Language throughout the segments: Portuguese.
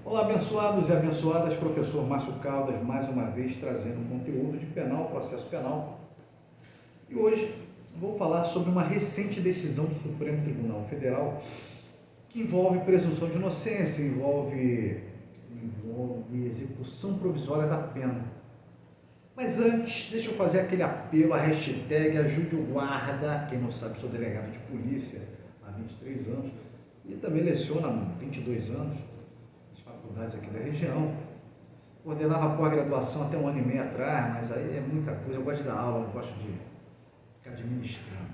Olá, abençoados e abençoadas, professor Márcio Caldas, mais uma vez trazendo um conteúdo de penal, processo penal. E hoje vou falar sobre uma recente decisão do Supremo Tribunal Federal que envolve presunção de inocência, envolve execução provisória da pena. Mas antes, deixa eu fazer aquele apelo, a hashtag Ajude o Guarda. Quem não sabe, sou delegado de polícia há 23 anos e também leciono há 22 anos. Faculdades aqui da região, coordenava pós-graduação até 1 ano e meio atrás, mas aí é muita coisa, eu gosto de dar aula, não gosto de ficar administrando,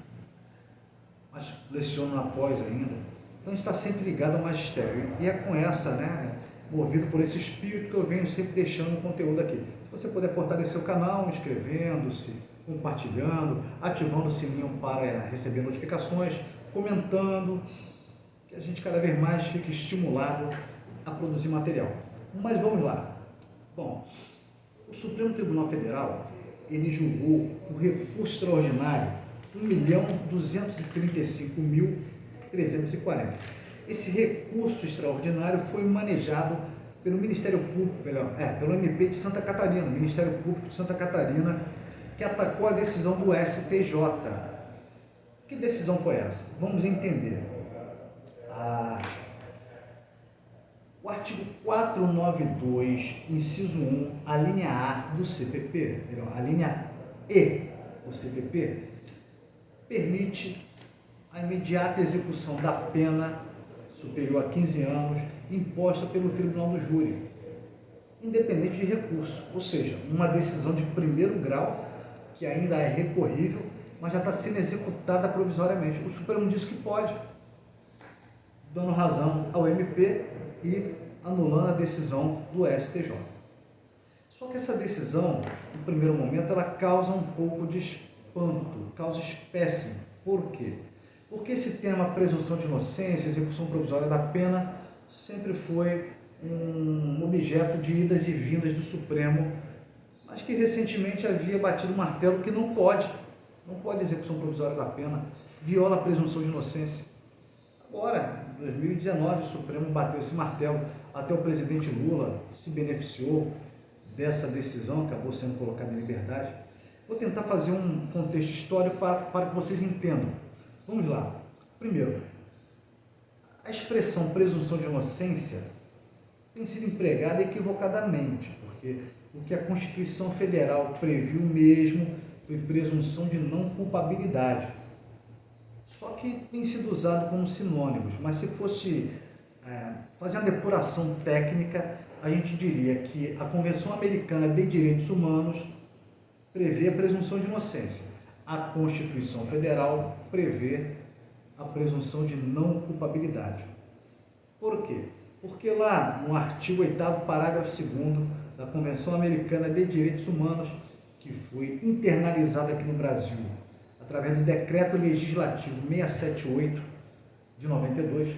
mas leciono na pós ainda, então a gente está sempre ligado ao magistério, e é com essa, movido por esse espírito que eu venho sempre deixando o conteúdo aqui. Se você puder fortalecer o canal, inscrevendo-se, compartilhando, ativando o sininho para receber notificações, comentando, que a gente cada vez mais fique estimulado a produzir material. Mas vamos lá. Bom, o Supremo Tribunal Federal, ele julgou o recurso extraordinário 1.235.340. Esse recurso extraordinário foi manejado pelo Ministério Público, pelo MP de Santa Catarina, Ministério Público de Santa Catarina, que atacou a decisão do STJ. Que decisão foi essa? Vamos entender. O artigo 492, inciso 1, a linha A do CPP, a linha E do CPP, permite a imediata execução da pena superior a 15 anos imposta pelo Tribunal do Júri, independente de recurso, ou seja, uma decisão de primeiro grau que ainda é recorrível, mas já está sendo executada provisoriamente. O Supremo disse que pode, dando razão ao MP e anulando a decisão do STJ. Só que essa decisão, no primeiro momento, ela causa um pouco de espanto, causa espécie. Por quê? Porque esse tema, presunção de inocência, execução provisória da pena, sempre foi um objeto de idas e vindas do Supremo, mas que recentemente havia batido o martelo que não pode execução provisória da pena, viola a presunção de inocência. Agora, em 2019, o Supremo bateu esse martelo, até o presidente Lula se beneficiou dessa decisão, acabou sendo colocado em liberdade. Vou tentar fazer um contexto histórico para que vocês entendam. Vamos lá. Primeiro, a expressão presunção de inocência tem sido empregada equivocadamente, porque o que a Constituição Federal previu mesmo foi presunção de não culpabilidade. Só que tem sido usado como sinônimos, mas se fosse fazer uma depuração técnica, a gente diria que a Convenção Americana de Direitos Humanos prevê a presunção de inocência. A Constituição Federal prevê a presunção de não culpabilidade. Por quê? Porque lá no artigo 8º, parágrafo 2º da Convenção Americana de Direitos Humanos, que foi internalizada aqui no Brasil, através do Decreto Legislativo 678 de 92,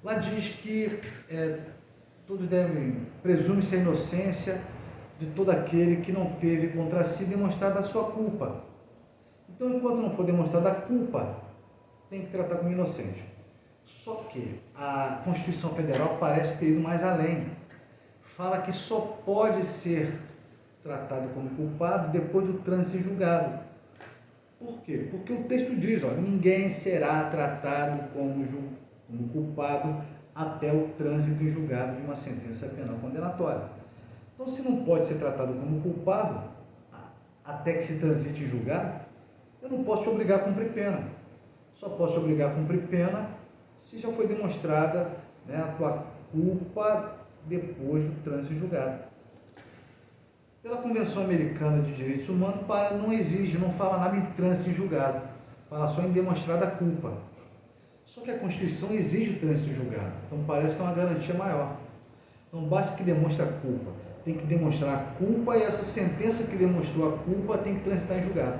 lá diz que todos presume-se a inocência de todo aquele que não teve contra si demonstrada a sua culpa. Então, enquanto não for demonstrada a culpa, tem que tratar como inocente. Só que a Constituição Federal parece ter ido mais além. Fala que só pode ser tratado como culpado depois do trânsito em julgado. Por quê? Porque o texto diz, ninguém será tratado como culpado até o trânsito em julgado de uma sentença penal condenatória. Então, se não pode ser tratado como culpado até que se transite em julgado, eu não posso te obrigar a cumprir pena. Só posso te obrigar a cumprir pena se já foi demonstrada a tua culpa depois do trânsito em julgado. Pela Convenção Americana de Direitos Humanos, não exige, não fala nada em trânsito em julgado, fala só em demonstrada culpa. Só que a Constituição exige o trânsito em julgado, então parece que é uma garantia maior. Não basta que demonstre a culpa, tem que demonstrar a culpa e essa sentença que demonstrou a culpa tem que transitar em julgado.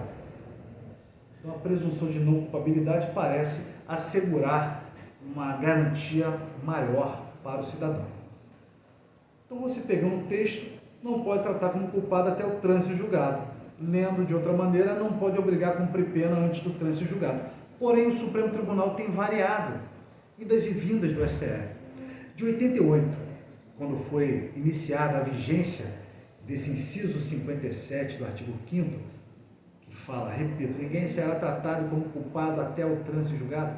Então a presunção de não culpabilidade parece assegurar uma garantia maior para o cidadão. Então você pegando o texto, não pode tratar como culpado até o trânsito em julgado. Lendo de outra maneira, não pode obrigar a cumprir pena antes do trânsito em julgado. Porém, o Supremo Tribunal tem variado idas e vindas do STF. De 88 quando foi iniciada a vigência desse inciso 57 do artigo 5º, que fala, repito, ninguém será tratado como culpado até o trânsito julgado.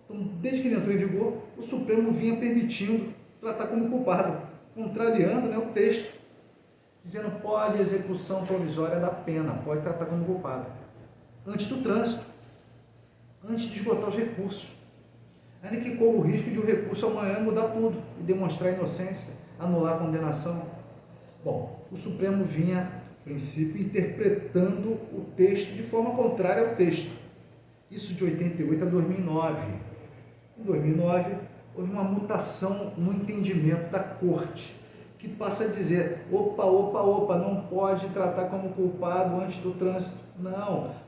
Então, desde que ele entrou em vigor, o Supremo vinha permitindo tratar como culpado, contrariando, né, o texto, dizendo pode execução provisória da pena, pode tratar como culpado, antes do trânsito, antes de esgotar os recursos. Ainda que corra o risco de o recurso amanhã mudar tudo e demonstrar inocência, anular a condenação. Bom, o Supremo vinha, a princípio, interpretando o texto de forma contrária ao texto. Isso de 88 a 2009. Em 2009, houve uma mutação no entendimento da Corte, que passa a dizer, opa, não pode tratar como culpado antes do trânsito.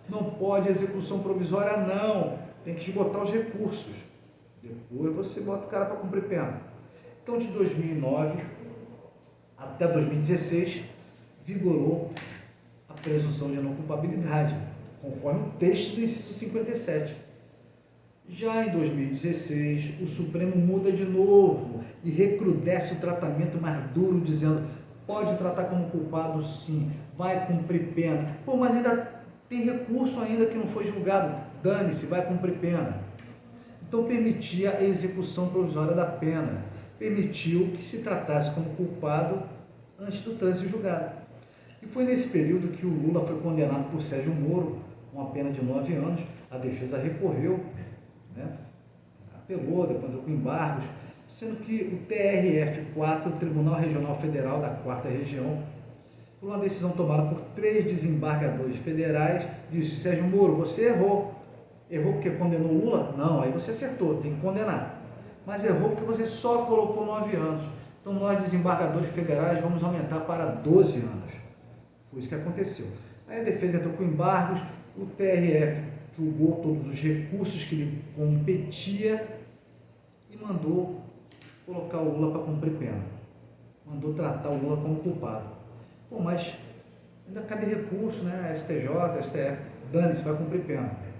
Não pode execução provisória, não. Tem que esgotar os recursos. Depois você bota o cara para cumprir pena. Então, de 2009 até 2016, vigorou a presunção de não culpabilidade, conforme o texto do inciso 57. Já em 2016, o Supremo muda de novo e recrudesce o tratamento mais duro, dizendo pode tratar como culpado sim, vai cumprir pena. Pô, mas ainda tem recurso ainda que não foi julgado, dane-se, vai cumprir pena. Então permitia a execução provisória da pena, permitiu que se tratasse como culpado antes do trânsito julgado. E foi nesse período que o Lula foi condenado por Sérgio Moro, com uma pena de 9 anos, a defesa recorreu, né? Apelou, depois entrou com embargos, sendo que o TRF4, o Tribunal Regional Federal da 4ª Região, por uma decisão tomada por 3 desembargadores federais, disse, Sérgio Moro, você errou. Errou porque condenou o Lula? Não, aí você acertou, tem que condenar. Mas errou porque você só colocou 9 anos. Então nós, desembargadores federais, vamos aumentar para 12 anos. Foi isso que aconteceu. Aí a defesa entrou com embargos, o TRF julgou todos os recursos que lhe competia e mandou colocar o Lula para cumprir pena. Mandou tratar o Lula como culpado. Pô, mas ainda cabe recurso, né? STJ, STF, dane-se, vai cumprir pena.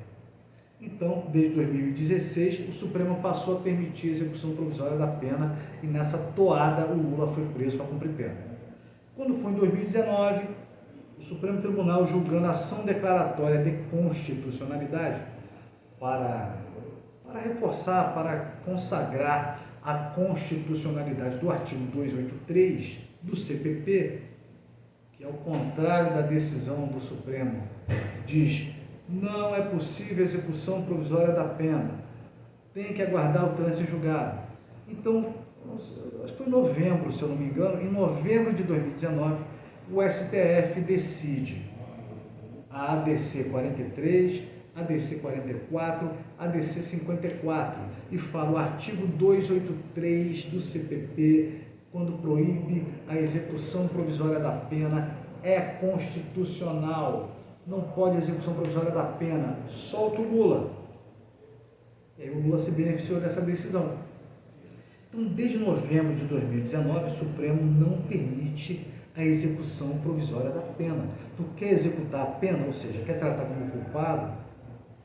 Então, desde 2016, o Supremo passou a permitir a execução provisória da pena e nessa toada o Lula foi preso para cumprir pena. Quando foi em 2019, o Supremo Tribunal, julgando a ação declaratória de constitucionalidade para reforçar, para consagrar a constitucionalidade do artigo 283 do CPP, que ao contrário da decisão do Supremo, diz não é possível execução provisória da pena, tem que aguardar o trânsito julgado. Então, acho que foi em novembro, se eu não me engano, em novembro de 2019, o STF decide a ADC 43, ADC 44, ADC 54 e fala o artigo 283 do CPP, quando proíbe a execução provisória da pena, é constitucional. Não pode execução provisória da pena, solta o Lula. E aí o Lula se beneficiou dessa decisão. Então, desde novembro de 2019, o Supremo não permite a execução provisória da pena. Tu quer executar a pena, ou seja, quer tratar como culpado,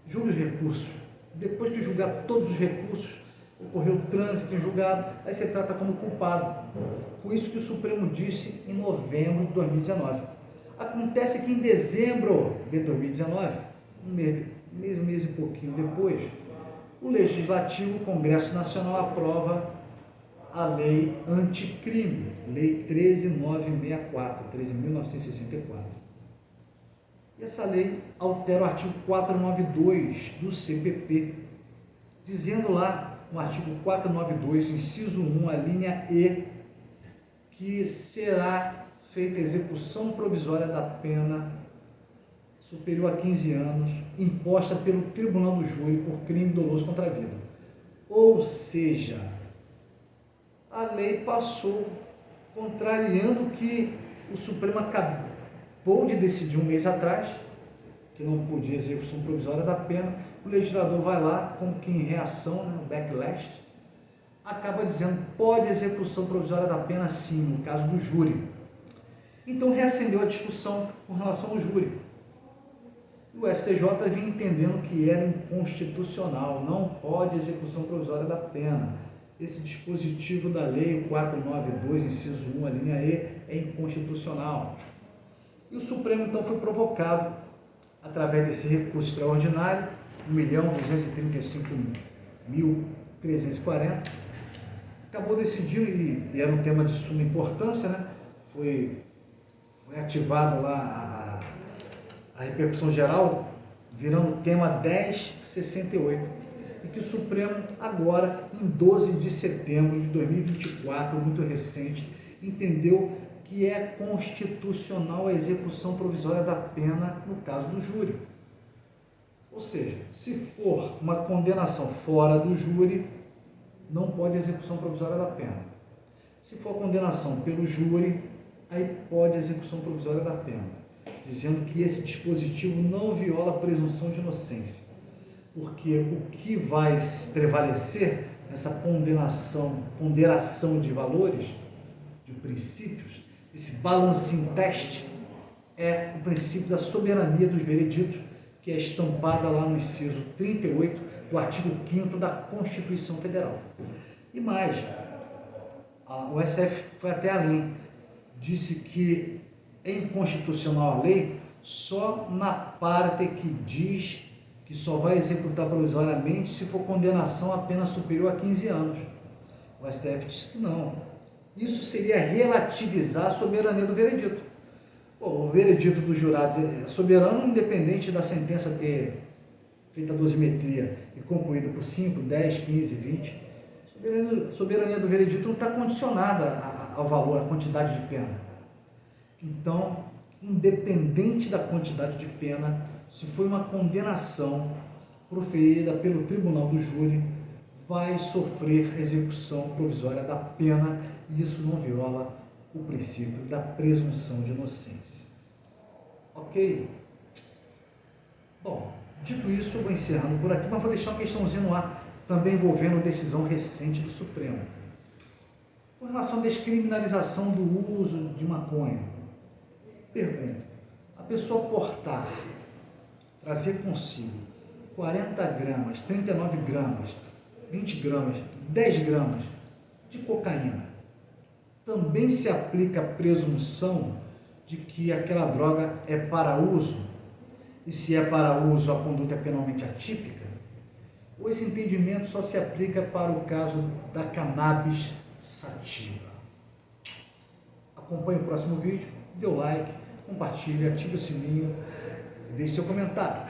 julga os recursos. Depois de julgar todos os recursos, ocorreu trânsito em julgado, aí você trata como culpado. Foi isso que o Supremo disse em novembro de 2019. Acontece que em dezembro de 2019, um mês e pouquinho depois, o Legislativo, o Congresso Nacional, aprova a Lei Anticrime, Lei 13.964, 13.964. E essa lei altera o artigo 492 do CPP, dizendo lá, no artigo 492, inciso 1, a linha E, que será feita a execução provisória da pena superior a 15 anos, imposta pelo Tribunal do Júri por crime doloso contra a vida. Ou seja, a lei passou contrariando o que o Supremo acabou de decidir um mês atrás, que não podia execução provisória da pena. O legislador vai lá, como que em reação, no backlash, acaba dizendo pode execução provisória da pena sim, no caso do júri. Então reacendeu a discussão com relação ao júri. O STJ vinha entendendo que era inconstitucional, não pode execução provisória da pena. esse dispositivo da Lei 492, inciso 1, a linha E, é inconstitucional. E o Supremo, então, foi provocado, através desse recurso extraordinário, 1.235.340, acabou decidindo, e era um tema de suma importância, né? Foi ativada lá a repercussão geral, virando o tema 1068. E que o Supremo, agora, em 12 de setembro de 2024, muito recente, entendeu que é constitucional a execução provisória da pena no caso do júri. Ou seja, se for uma condenação fora do júri, não pode execução provisória da pena. Se for condenação pelo júri, aí pode execução provisória da pena, dizendo que esse dispositivo não viola a presunção de inocência. Porque o que vai prevalecer nessa ponderação de valores, de princípios, esse balancing test, é o princípio da soberania dos vereditos, que é estampada lá no inciso 38 do artigo 5º da Constituição Federal. E mais, o STF foi até além, disse que é inconstitucional a lei só na parte que diz que só vai executar provisoriamente se for condenação a pena superior a 15 anos. O STF disse que não. Isso seria relativizar a soberania do veredito. O veredito do jurado é soberano independente da sentença ter feito a dosimetria e concluído por 5, 10, 15, 20. A soberania do veredito não está condicionada ao valor, à quantidade de pena. Então, independente da quantidade de pena, se foi uma condenação proferida pelo tribunal do júri, vai sofrer a execução provisória da pena, e isso não viola o princípio da presunção de inocência. Ok? Bom, dito isso, eu vou encerrando por aqui, mas vou deixar uma questãozinha no ar, também envolvendo decisão recente do Supremo. Com relação à descriminalização do uso de maconha, pergunta: a pessoa portar, trazer consigo 40 gramas, 39 gramas, 20 gramas, 10 gramas de cocaína, também se aplica a presunção de que aquela droga é para uso? E se é para uso, a conduta é penalmente atípica? Ou esse entendimento só se aplica para o caso da cannabis sativa? Acompanhe o próximo vídeo, dê o like, compartilhe, ative o sininho e deixe seu comentário.